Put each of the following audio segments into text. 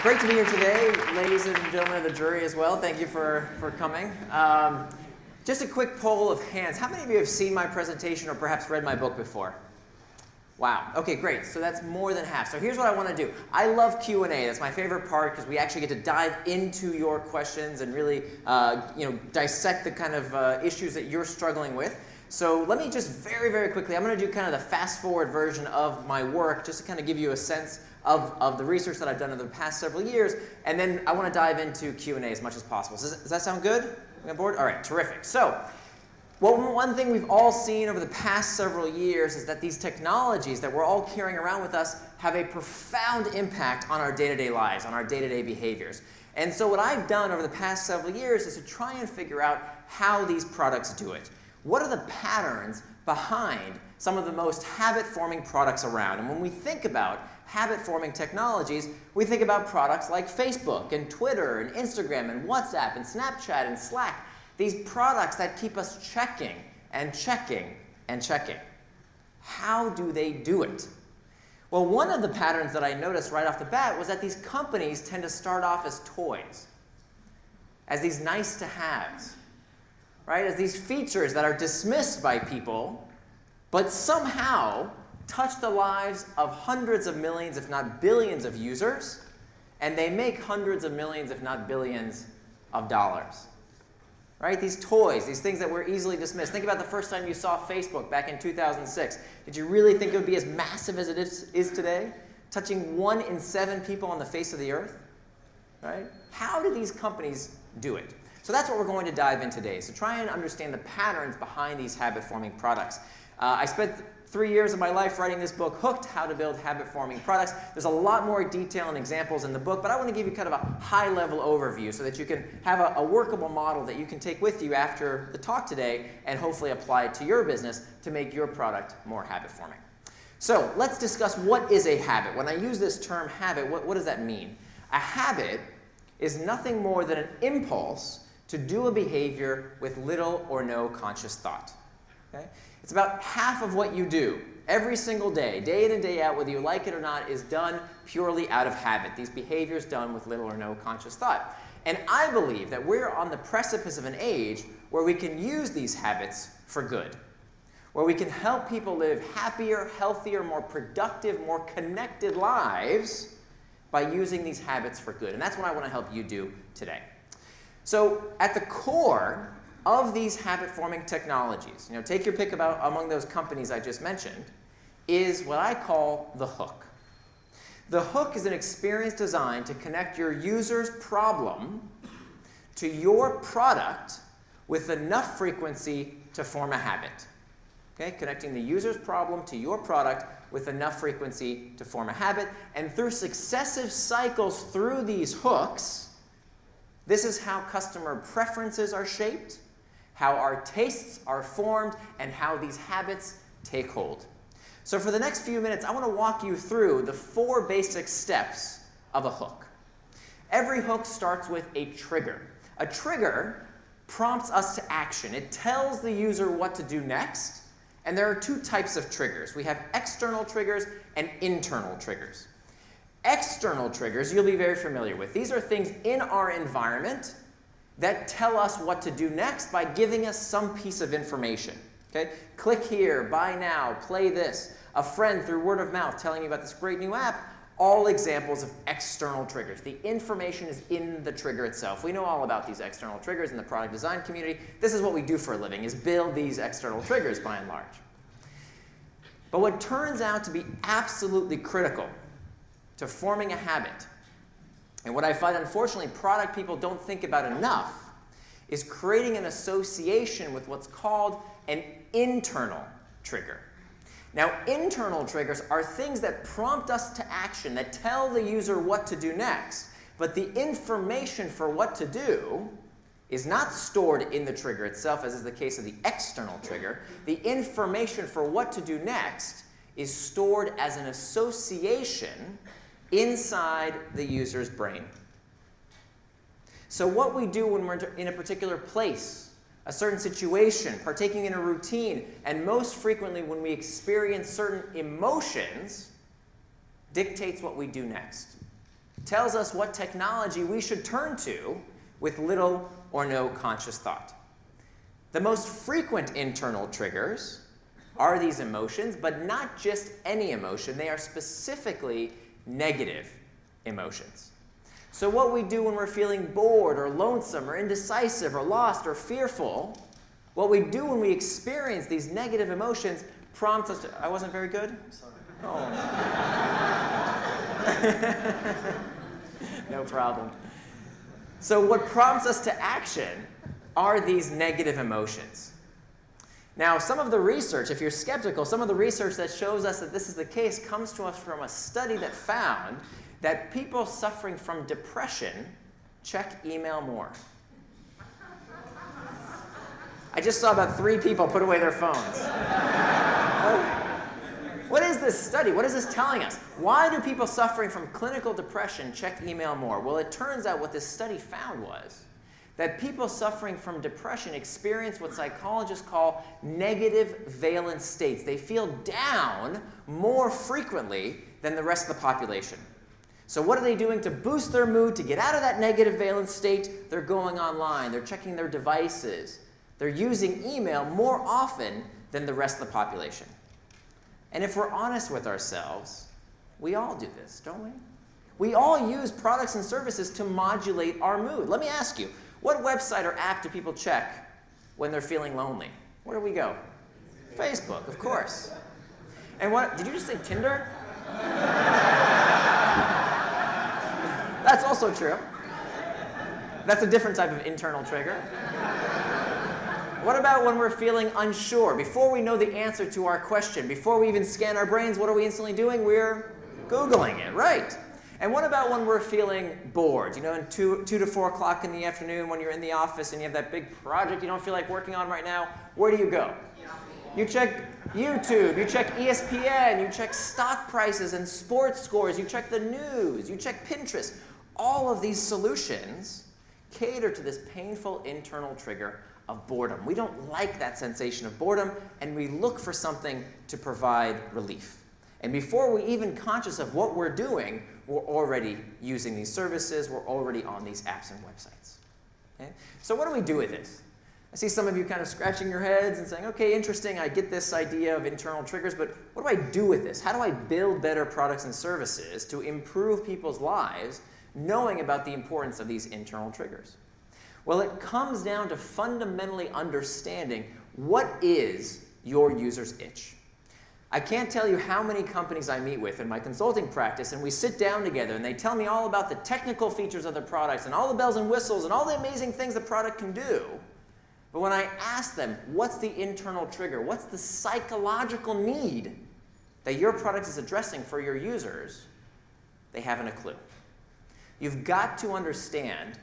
Great to be here today, ladies and gentlemen of the jury as well. Thank you for coming. Just a quick poll of hands. How many of you have seen my presentation or perhaps read my book before? Wow. Okay, great. So that's more than half. So here's what I want to do. I love Q&A. That's my favorite part because we actually get to dive into your questions and really dissect the kind of issues that you're struggling with. So let me just very, very quickly, I'm going to do kind of the fast-forward version of my work just to kind of give you a sense of the research that I've done over the past several years, and then I want to dive into Q&A as much as possible. Does that sound good? On board? All right, terrific. So, one thing we've all seen over the past several years is that these technologies that we're all carrying around with us have a profound impact on our day-to-day lives, on our day-to-day behaviors. And so what I've done over the past several years is to try and figure out how these products do it. What are the patterns behind some of the most habit-forming products around? And when we think about habit-forming technologies, we think about products like Facebook and Twitter and Instagram and WhatsApp and Snapchat and Slack. These products that keep us checking and checking and checking. How do they do it? Well, one of the patterns that I noticed right off the bat was that these companies tend to start off as toys, as these nice-to-haves, right? As these features that are dismissed by people, but somehow touch the lives of hundreds of millions, if not billions of users, and they make hundreds of millions, if not billions of dollars. Right? These toys, these things that were easily dismissed. Think about the first time you saw Facebook back in 2006. Did you really think it would be as massive as it is today? Touching 1 in 7 people on the face of the earth? Right? How do these companies do it? So that's what we're going to dive in today. So try and understand the patterns behind these habit-forming products. I spent 3 years of my life writing this book, Hooked, How to Build Habit-Forming Products. There's a lot more detail and examples in the book, but I want to give you kind of a high-level overview so that you can have a workable model that you can take with you after the talk today and hopefully apply it to your business to make your product more habit-forming. So let's discuss what is a habit. When I use this term habit, what does that mean? A habit is nothing more than an impulse to do a behavior with little or no conscious thought. Okay? It's about half of what you do every single day, day in and day out, whether you like it or not, is done purely out of habit. These behaviors done with little or no conscious thought. And I believe that we're on the precipice of an age where we can use these habits for good, where we can help people live happier, healthier, more productive, more connected lives by using these habits for good. And that's what I want to help you do today. So at the core of these habit-forming technologies, take your pick among those companies I just mentioned, is what I call the hook. The hook is an experience designed to connect your user's problem to your product with enough frequency to form a habit. Okay? Connecting the user's problem to your product with enough frequency to form a habit. And through successive cycles through these hooks, this is how customer preferences are shaped, how our tastes are formed, and how these habits take hold. So for the next few minutes, I want to walk you through the 4 basic steps of a hook. Every hook starts with a trigger. A trigger prompts us to action. It tells the user what to do next, and there are 2 types of triggers. We have external triggers and internal triggers. External triggers you'll be very familiar with. These are things in our environment that tell us what to do next by giving us some piece of information. Okay? Click here, buy now, play this. A friend through word of mouth telling you about this great new app. All examples of external triggers. The information is in the trigger itself. We know all about these external triggers in the product design community. This is what we do for a living, is build these external triggers by and large. But what turns out to be absolutely critical to forming a habit, and what I find, unfortunately, product people don't think about enough, is creating an association with what's called an internal trigger. Now, internal triggers are things that prompt us to action, that tell the user what to do next, but the information for what to do is not stored in the trigger itself, as is the case of the external trigger. The information for what to do next is stored as an association inside the user's brain. So what we do when we're in a particular place, a certain situation, partaking in a routine, and most frequently when we experience certain emotions, dictates what we do next. tells us what technology we should turn to with little or no conscious thought. The most frequent internal triggers are these emotions, but not just any emotion. They are specifically negative emotions. So what we do when we're feeling bored or lonesome or indecisive or lost or fearful, what we do when we experience these negative emotions prompts us to... I wasn't very good? I'm sorry. Oh. No problem. So what prompts us to action are these negative emotions. Now, some of the research, if you're skeptical, some of the research that shows us that this is the case comes to us from a study that found that people suffering from depression check email more. I just saw about 3 people put away their phones. What is this study? What is this telling us? Why do people suffering from clinical depression check email more? Well, it turns out what this study found was that people suffering from depression experience what psychologists call negative valence states. They feel down more frequently than the rest of the population. So what are they doing to boost their mood, to get out of that negative valence state? They're going online. They're checking their devices. They're using email more often than the rest of the population. And if we're honest with ourselves, we all do this, don't we? We all use products and services to modulate our mood. Let me ask you, what website or app do people check when they're feeling lonely? Where do we go? Facebook, of course. And what, did you just say Tinder? That's also true. That's a different type of internal trigger. What about when we're feeling unsure? Before we know the answer to our question, before we even scan our brains, what are we instantly doing? We're Googling it, right? And what about when we're feeling bored? You know, in 2 to 4 o'clock in the afternoon when you're in the office and you have that big project you don't feel like working on right now, where do you go? You check YouTube, you check ESPN, you check stock prices and sports scores, you check the news, you check Pinterest. All of these solutions cater to this painful internal trigger of boredom. We don't like that sensation of boredom, and we look for something to provide relief. And before we're even conscious of what we're doing, we're already using these services, we're already on these apps and websites. Okay? So what do we do with this? I see some of you kind of scratching your heads and saying, okay, interesting, I get this idea of internal triggers, but what do I do with this? How do I build better products and services to improve people's lives, knowing about the importance of these internal triggers? Well, it comes down to fundamentally understanding what is your user's itch. I can't tell you how many companies I meet with in my consulting practice, and we sit down together and they tell me all about the technical features of their products and all the bells and whistles and all the amazing things the product can do. But when I ask them, what's the internal trigger? What's the psychological need that your product is addressing for your users? They haven't a clue. You've got to understand,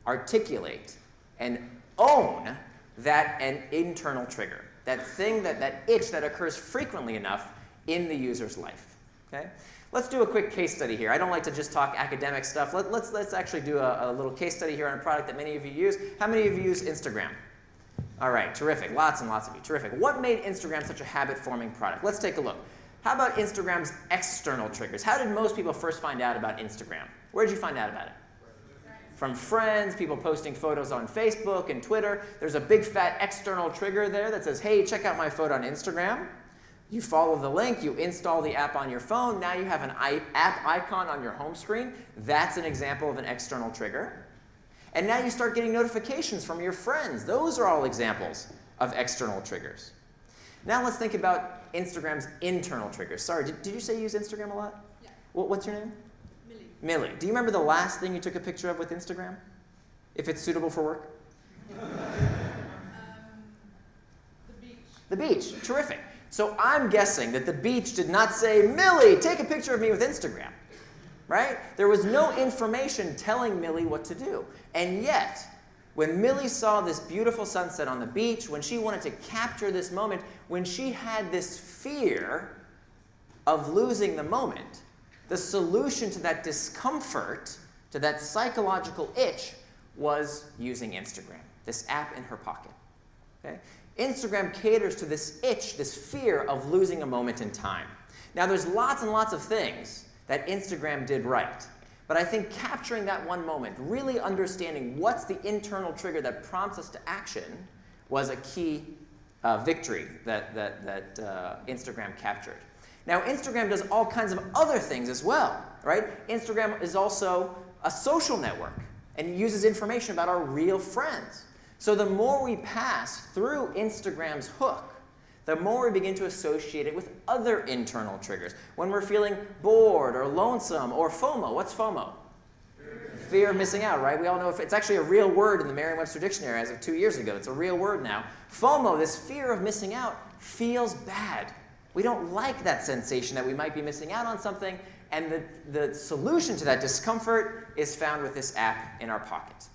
articulate, and own that an internal trigger. That thing, that itch that occurs frequently enough in the user's life. Okay? Let's do a quick case study here. I don't like to just talk academic stuff. Let's actually do a little case study here on a product that many of you use. How many of you use Instagram? All right, terrific. Lots and lots of you. Terrific. What made Instagram such a habit-forming product? Let's take a look. How about Instagram's external triggers? How did most people first find out about Instagram? Where did you find out about it? From friends, people posting photos on Facebook and Twitter. There's a big fat external trigger there that says, hey, check out my photo on Instagram. You follow the link, you install the app on your phone. Now you have an app icon on your home screen. That's an example of an external trigger. And now you start getting notifications from your friends. Those are all examples of external triggers. Now let's think about Instagram's internal triggers. Sorry, did you say you use Instagram a lot? Yeah. What's your name? Millie, do you remember the last thing you took a picture of with Instagram? If it's suitable for work? The beach. The beach, terrific. So I'm guessing that the beach did not say, Millie, take a picture of me with Instagram, right? There was no information telling Millie what to do. And yet, when Millie saw this beautiful sunset on the beach, when she wanted to capture this moment, when she had this fear of losing the moment, the solution to that discomfort, to that psychological itch, was using Instagram, this app in her pocket. Okay? Instagram caters to this itch, this fear of losing a moment in time. Now, there's lots and lots of things that Instagram did right, But I think capturing that one moment, really understanding what's the internal trigger that prompts us to action, was a key victory that Instagram captured. Now, Instagram does all kinds of other things as well, right? Instagram is also a social network and uses information about our real friends. So the more we pass through Instagram's hook, the more we begin to associate it with other internal triggers. When we're feeling bored or lonesome or FOMO, what's FOMO? Fear of missing out, right? We all know it's actually a real word in the Merriam-Webster Dictionary as of 2 years ago. It's a real word now. FOMO, this fear of missing out, feels bad. We don't like that sensation that we might be missing out on something, and the solution to that discomfort is found with this app in our pocket.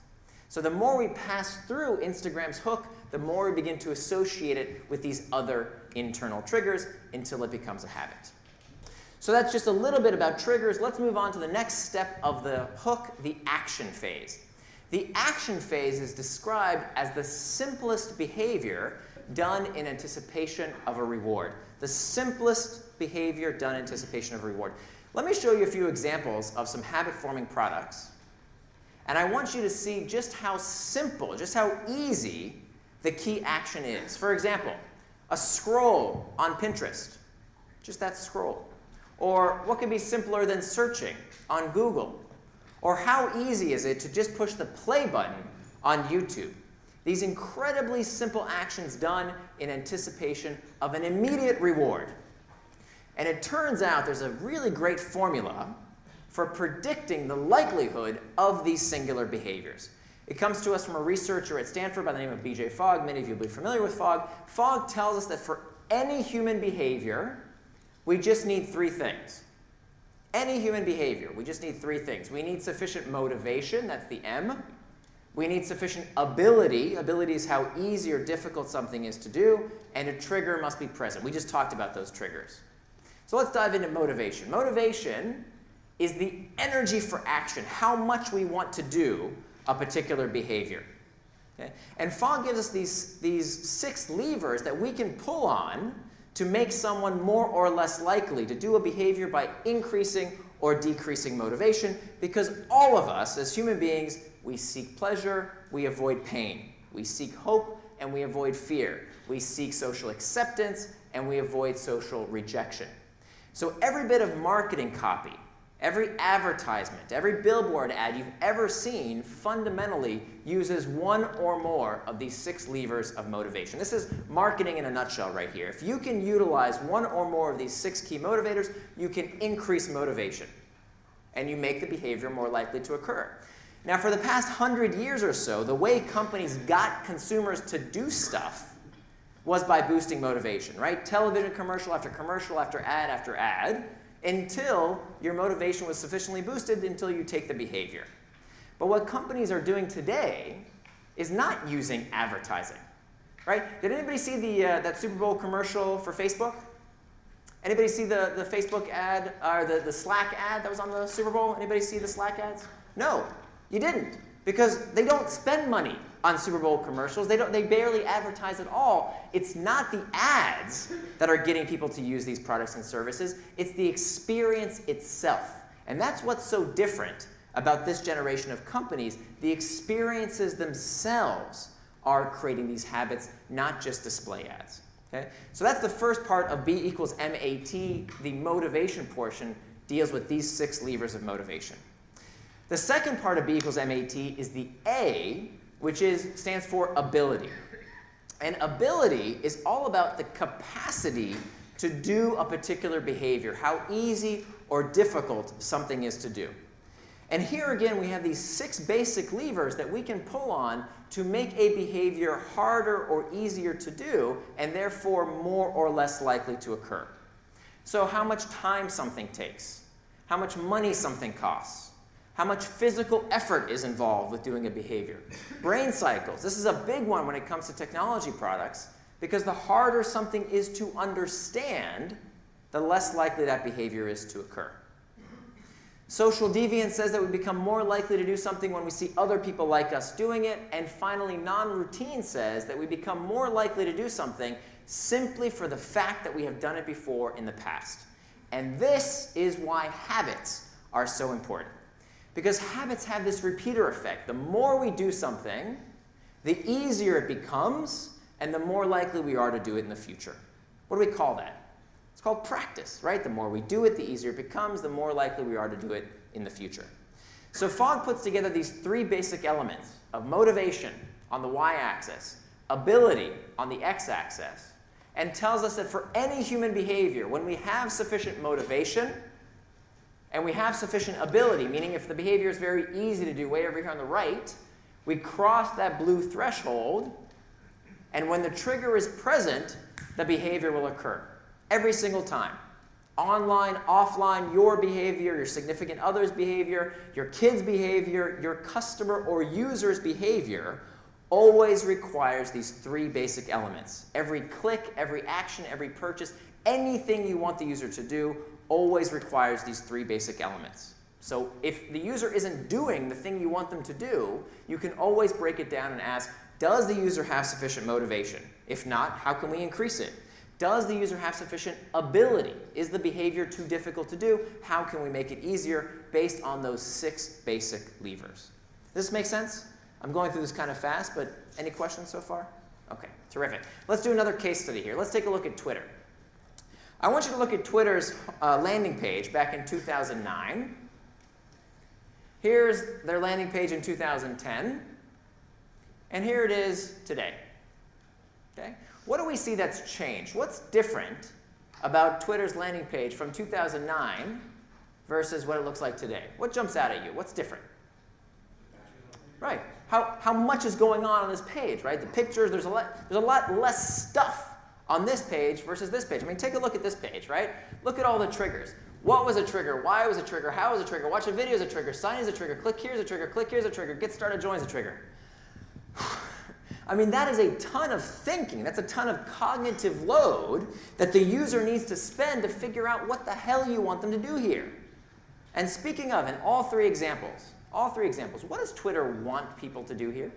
So the more we pass through Instagram's hook, the more we begin to associate it with these other internal triggers until it becomes a habit. So that's just a little bit about triggers. Let's move on to the next step of the hook, the action phase. The action phase is described as the simplest behavior done in anticipation of a reward. The simplest behavior done in anticipation of a reward. Let me show you a few examples of some habit-forming products. And I want you to see just how simple, just how easy the key action is. For example, a scroll on Pinterest. Just that scroll. Or what could be simpler than searching on Google? Or how easy is it to just push the play button on YouTube? These incredibly simple actions done in anticipation of an immediate reward. And it turns out there's a really great formula for predicting the likelihood of these singular behaviors. It comes to us from a researcher at Stanford by the name of B.J. Fogg. Many of you will be familiar with Fogg. Fogg tells us that for any human behavior, we just need three things. Any human behavior, we just need three things. We need sufficient motivation, that's the M. We need sufficient ability. Ability is how easy or difficult something is to do. And a trigger must be present. We just talked about those triggers. So let's dive into motivation. Motivation is the energy for action, how much we want to do a particular behavior. Okay? And Fogg gives us these 6 levers that we can pull on to make someone more or less likely to do a behavior by increasing or decreasing motivation, because all of us, as human beings, we seek pleasure, we avoid pain. We seek hope, and we avoid fear. We seek social acceptance, and we avoid social rejection. So every bit of marketing copy, every advertisement, every billboard ad you've ever seen fundamentally uses one or more of these 6 levers of motivation. This is marketing in a nutshell right here. If you can utilize one or more of these 6 key motivators, you can increase motivation, and you make the behavior more likely to occur. Now, for the past 100 years or so, the way companies got consumers to do stuff was by boosting motivation, right? Television commercial after ad, until your motivation was sufficiently boosted until you take the behavior. But what companies are doing today is not using advertising, right? Did anybody see that Super Bowl commercial for Facebook? Anybody see the Facebook ad, or the Slack ad that was on the Super Bowl? Anybody see the Slack ads? No, you didn't, because they don't spend money on Super Bowl commercials. They barely advertise at all. It's not the ads that are getting people to use these products and services. It's the experience itself. And that's what's so different about this generation of companies. The experiences themselves are creating these habits, not just display ads. Okay? So that's the first part of B equals MAT. The motivation portion deals with these 6 levers of motivation. The second part of B equals MAT is the A, which stands for ability. And ability is all about the capacity to do a particular behavior, how easy or difficult something is to do. And here again, we have these 6 basic levers that we can pull on to make a behavior harder or easier to do, and therefore more or less likely to occur. So how much time something takes, how much money something costs, how much physical effort is involved with doing a behavior. Brain cycles. This is a big one when it comes to technology products, because the harder something is to understand, the less likely that behavior is to occur. Social deviance says that we become more likely to do something when we see other people like us doing it. And finally, non-routine says that we become more likely to do something simply for the fact that we have done it before in the past. And this is why habits are so important. Because habits have this repeater effect. The more we do something, the easier it becomes, and the more likely we are to do it in the future. What do we call that? It's called practice, right? The more we do it, the easier it becomes, the more likely we are to do it in the future. So Fogg puts together these three basic elements of motivation on the y-axis, ability on the x-axis, and tells us that for any human behavior, when we have sufficient motivation and we have sufficient ability, meaning if the behavior is very easy to do way over here on the right, we cross that blue threshold, and when the trigger is present, the behavior will occur every single time. Online, offline, your behavior, your significant other's behavior, your kid's behavior, your customer or user's behavior always requires these three basic elements. Every click, every action, every purchase, anything you want the user to do always requires these three basic elements. So if the user isn't doing the thing you want them to do, you can always break it down and ask, does the user have sufficient motivation? If not, how can we increase it? Does the user have sufficient ability? Is the behavior too difficult to do? How can we make it easier based on those 6 basic levers? Does this make sense? I'm going through this kind of fast, but any questions so far? Okay, terrific. Let's do another case study here. Let's take a look at Twitter. I want you to look at Twitter's landing page back in 2009. Here's their landing page in 2010. And here it is today. Okay? What do we see that's changed? What's different about Twitter's landing page from 2009 versus what it looks like today? What jumps out at you? What's different? Right. How much is going on this page, right? The pictures, there's a lot less stuff on this page versus this page. I mean, take a look at this page, right? Look at all the triggers. What was a trigger? Why was a trigger? How was a trigger? Watch a video is a trigger. Sign is a trigger. Click here is a trigger. Click here is a trigger. Get started, join is a trigger. I mean, that is a ton of thinking. That's a ton of cognitive load that the user needs to spend to figure out what the hell you want them to do here. And speaking of, in all three examples, what does Twitter want people to do here?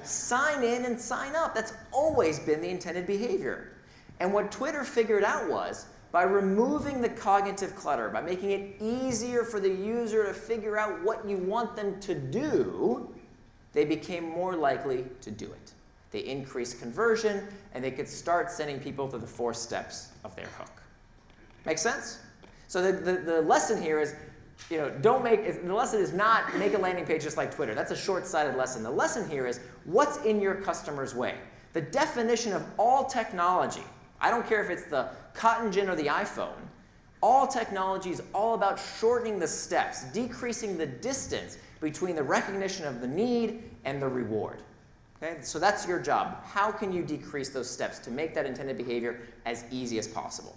Sign in and sign up. That's always been the intended behavior. And what Twitter figured out was, by removing the cognitive clutter, by making it easier for the user to figure out what you want them to do, they became more likely to do it. They increased conversion, and they could start sending people through the 4 steps of their hook. Make sense? So the lesson here is, the lesson is not make a landing page just like Twitter. That's a short-sighted lesson. The lesson here is what's in your customer's way. The definition of all technology, I don't care if it's the cotton gin or the iPhone, all technology is all about shortening the steps, decreasing the distance between the recognition of the need and the reward. Okay? So that's your job. How can you decrease those steps to make that intended behavior as easy as possible?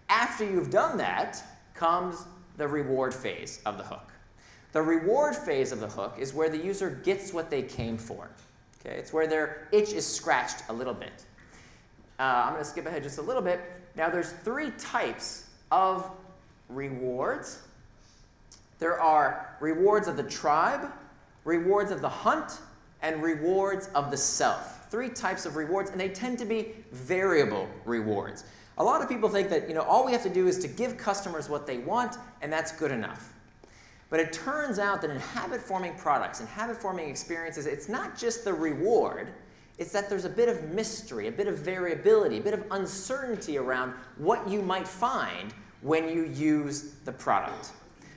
After you've done that comes the reward phase of the hook. The reward phase of the hook is where the user gets what they came for. Okay? It's where their itch is scratched a little bit. I'm going to skip ahead just a little bit. Now there's 3 types of rewards. There are rewards of the tribe, rewards of the hunt, and rewards of the self. 3 types of rewards, and they tend to be variable rewards. A lot of people think that all we have to do is to give customers what they want, and that's good enough. But it turns out that in habit-forming products and habit-forming experiences, it's not just the reward, it's that there's a bit of mystery, a bit of variability, a bit of uncertainty around what you might find when you use the product.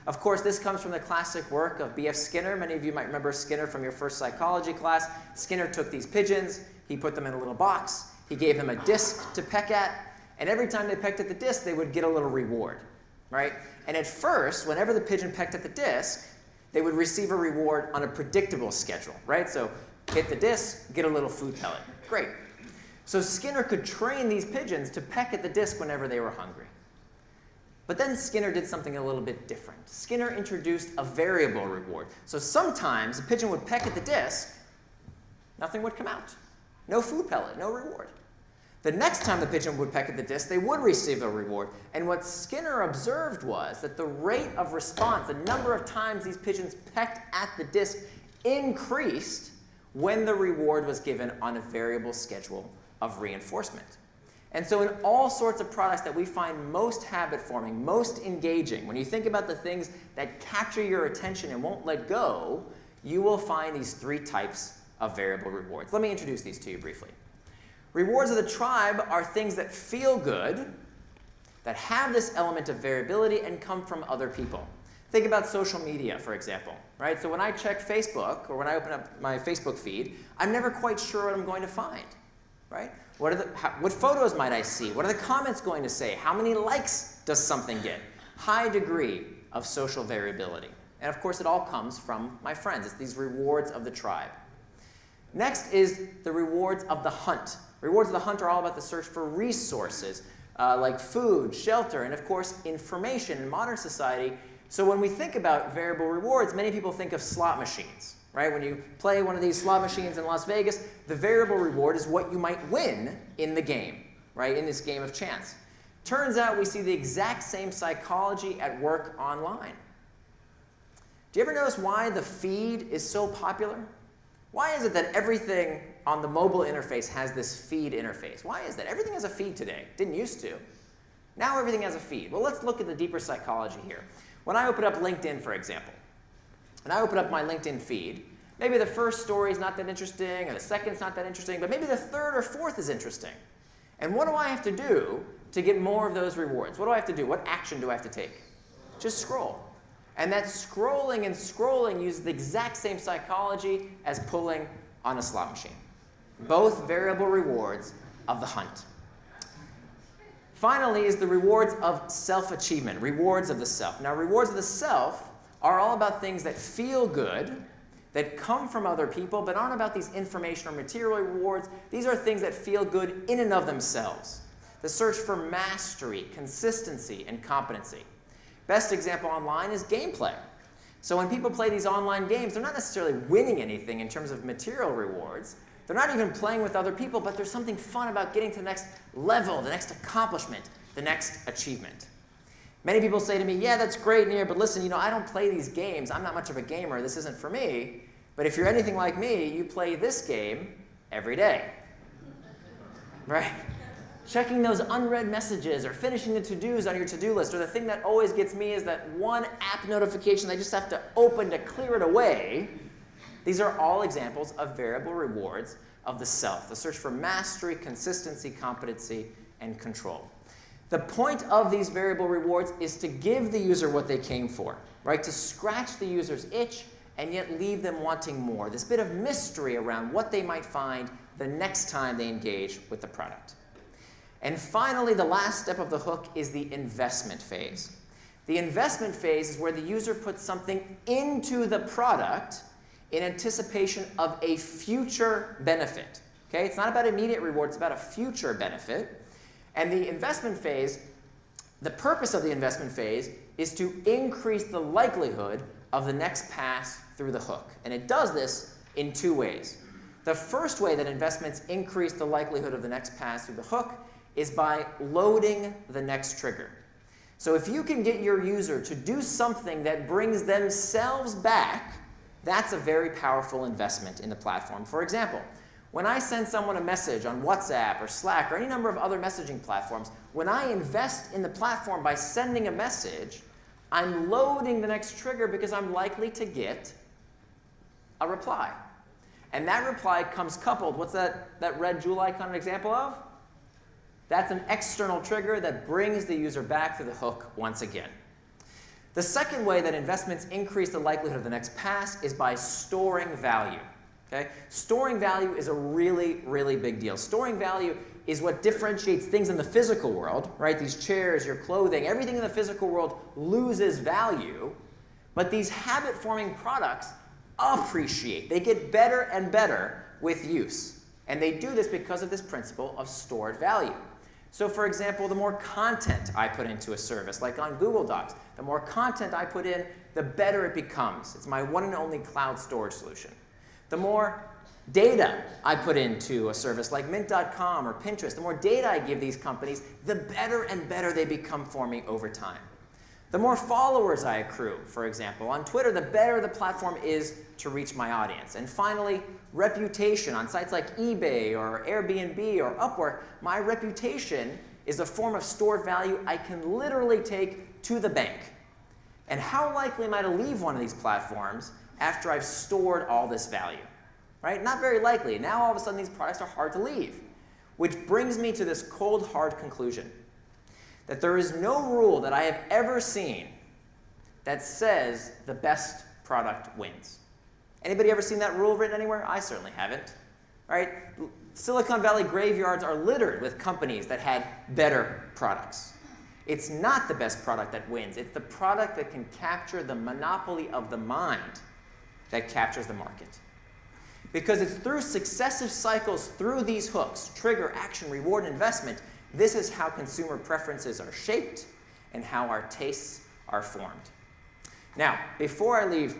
Of course, this comes from the classic work of B.F. Skinner. Many of you might remember Skinner from your first psychology class. Skinner took these pigeons, he put them in a little box, he gave them a disc to peck at, and every time they pecked at the disc, they would get a little reward, right? And at first, whenever the pigeon pecked at the disc, they would receive a reward on a predictable schedule, right? So hit the disc, get a little food pellet. Great. So Skinner could train these pigeons to peck at the disc whenever they were hungry. But then Skinner did something a little bit different. Skinner introduced a variable reward. So sometimes the pigeon would peck at the disc, nothing would come out. No food pellet, no reward. The next time the pigeon would peck at the disc, they would receive a reward. And what Skinner observed was that the rate of response, the number of times these pigeons pecked at the disc, increased when the reward was given on a variable schedule of reinforcement. And so in all sorts of products that we find most habit-forming, most engaging, when you think about the things that capture your attention and won't let go, you will find these 3 types of variable rewards. Let me introduce these to you briefly. Rewards of the tribe are things that feel good, that have this element of variability, and come from other people. Think about social media, for example, right? So when I check Facebook, or when I open up my Facebook feed, I'm never quite sure what I'm going to find, right? What photos might I see? What are the comments going to say? How many likes does something get? High degree of social variability. And of course, it all comes from my friends. It's these rewards of the tribe. Next is the rewards of the hunt. Rewards of the hunt are all about the search for resources, like food, shelter, and of course, information in modern society. So when we think about variable rewards, many people think of slot machines. Right? When you play one of these slot machines in Las Vegas, the variable reward is what you might win in the game, right? In this game of chance. Turns out we see the exact same psychology at work online. Do you ever notice why the feed is so popular? Why is it that everything on the mobile interface has this feed interface? Why is that? Everything has a feed today. Didn't used to. Now everything has a feed. Well, let's look at the deeper psychology here. When I open up LinkedIn, for example, and I open up my LinkedIn feed, maybe the first story is not that interesting, or the second's not that interesting, but maybe the third or fourth is interesting. And what do I have to do to get more of those rewards? What do I have to do? What action do I have to take? Just scroll. And that scrolling and scrolling uses the exact same psychology as pulling on a slot machine. Both variable rewards of the hunt. Finally is the rewards of self-achievement, rewards of the self. Now, rewards of the self are all about things that feel good, that come from other people, but aren't about these information or material rewards. These are things that feel good in and of themselves. The search for mastery, consistency, and competency. Best example online is gameplay. So when people play these online games, they're not necessarily winning anything in terms of material rewards. They're not even playing with other people, but there's something fun about getting to the next level, the next accomplishment, the next achievement. Many people say to me, yeah, that's great, Nir, but listen, I don't play these games. I'm not much of a gamer. This isn't for me. But if you're anything like me, you play this game every day. Right? Checking those unread messages or finishing the to-dos on your to-do list, or the thing that always gets me is that one app notification I just have to open to clear it away. These are all examples of variable rewards of the self, the search for mastery, consistency, competency, and control. The point of these variable rewards is to give the user what they came for, right? To scratch the user's itch and yet leave them wanting more. This bit of mystery around what they might find the next time they engage with the product. And finally, the last step of the hook is the investment phase. The investment phase is where the user puts something into the product in anticipation of a future benefit. Okay? It's not about immediate reward, it's about a future benefit. And the investment phase, the purpose of the investment phase is to increase the likelihood of the next pass through the hook. And it does this in 2 ways. The first way that investments increase the likelihood of the next pass through the hook is by loading the next trigger. So if you can get your user to do something that brings themselves back, that's a very powerful investment in the platform. For example, when I send someone a message on WhatsApp or Slack or any number of other messaging platforms, when I invest in the platform by sending a message, I'm loading the next trigger because I'm likely to get a reply. And that reply comes coupled, what's that red jewel icon an example of? That's an external trigger that brings the user back to the hook once again. The second way that investments increase the likelihood of the next pass is by storing value. Okay? Storing value is a really, really big deal. Storing value is what differentiates things in the physical world, right? These chairs, your clothing, everything in the physical world loses value, but these habit-forming products appreciate. They get better and better with use. And they do this because of this principle of stored value. So for example, the more content I put into a service, like on Google Docs, the more content I put in, the better it becomes. It's my one and only cloud storage solution. The more data I put into a service like Mint.com or Pinterest, the more data I give these companies, the better and better they become for me over time. The more followers I accrue, for example, on Twitter, the better the platform is to reach my audience. And finally, reputation. On sites like eBay or Airbnb or Upwork, my reputation is a form of stored value I can literally take to the bank. And how likely am I to leave one of these platforms after I've stored all this value? Right? Not very likely. Now all of a sudden these products are hard to leave. Which brings me to this cold, hard conclusion. That there is no rule that I have ever seen that says the best product wins. Anybody ever seen that rule written anywhere? I certainly haven't. Right? Silicon Valley graveyards are littered with companies that had better products. It's not the best product that wins. It's the product that can capture the monopoly of the mind that captures the market. Because it's through successive cycles through these hooks, trigger, action, reward, investment, this is how consumer preferences are shaped and how our tastes are formed. Now, before I leave,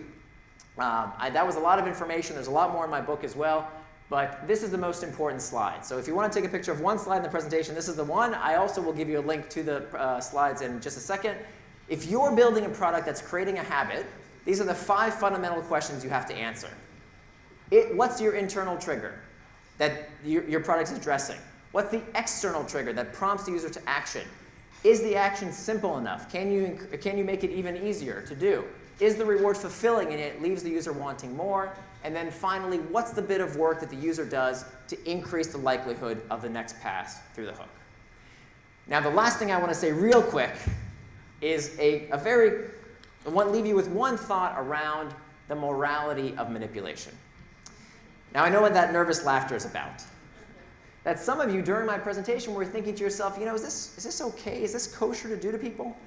that was a lot of information. There's a lot more in my book as well. But this is the most important slide. So if you want to take a picture of one slide in the presentation, this is the one. I also will give you a link to the slides in just a second. If you're building a product that's creating a habit, these are the 5 fundamental questions you have to answer. What's your internal trigger that your product is addressing? What's the external trigger that prompts the user to action? Is the action simple enough? Can you make it even easier to do? Is the reward fulfilling and it leaves the user wanting more? And then finally, what's the bit of work that the user does to increase the likelihood of the next pass through the hook? Now, the last thing I want to say real quick is I want to leave you with one thought around the morality of manipulation. Now, I know what that nervous laughter is about. That some of you during my presentation were thinking to yourself, is this okay? Is this kosher to do to people?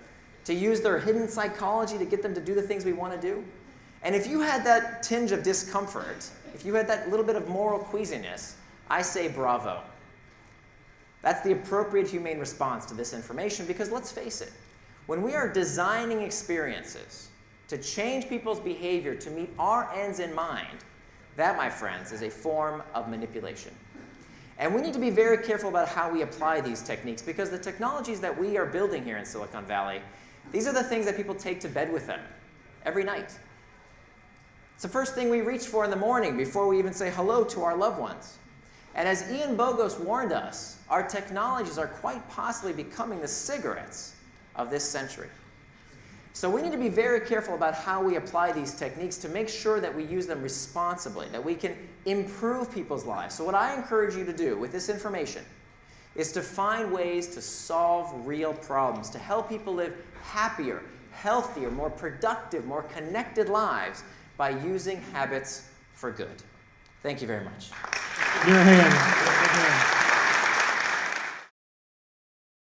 To use their hidden psychology to get them to do the things we want to do? And if you had that tinge of discomfort, if you had that little bit of moral queasiness, I say bravo. That's the appropriate humane response to this information because let's face it, when we are designing experiences to change people's behavior to meet our ends in mind, that, my friends, is a form of manipulation. And we need to be very careful about how we apply these techniques because the technologies that we are building here in Silicon Valley, these are the things that people take to bed with them every night. It's the first thing we reach for in the morning before we even say hello to our loved ones. And as Ian Bogost warned us, our technologies are quite possibly becoming the cigarettes of this century. So we need to be very careful about how we apply these techniques to make sure that we use them responsibly, that we can improve people's lives. So what I encourage you to do with this information is to find ways to solve real problems, to help people live happier, healthier, more productive, more connected lives by using habits for good. Thank you very much. Your hand.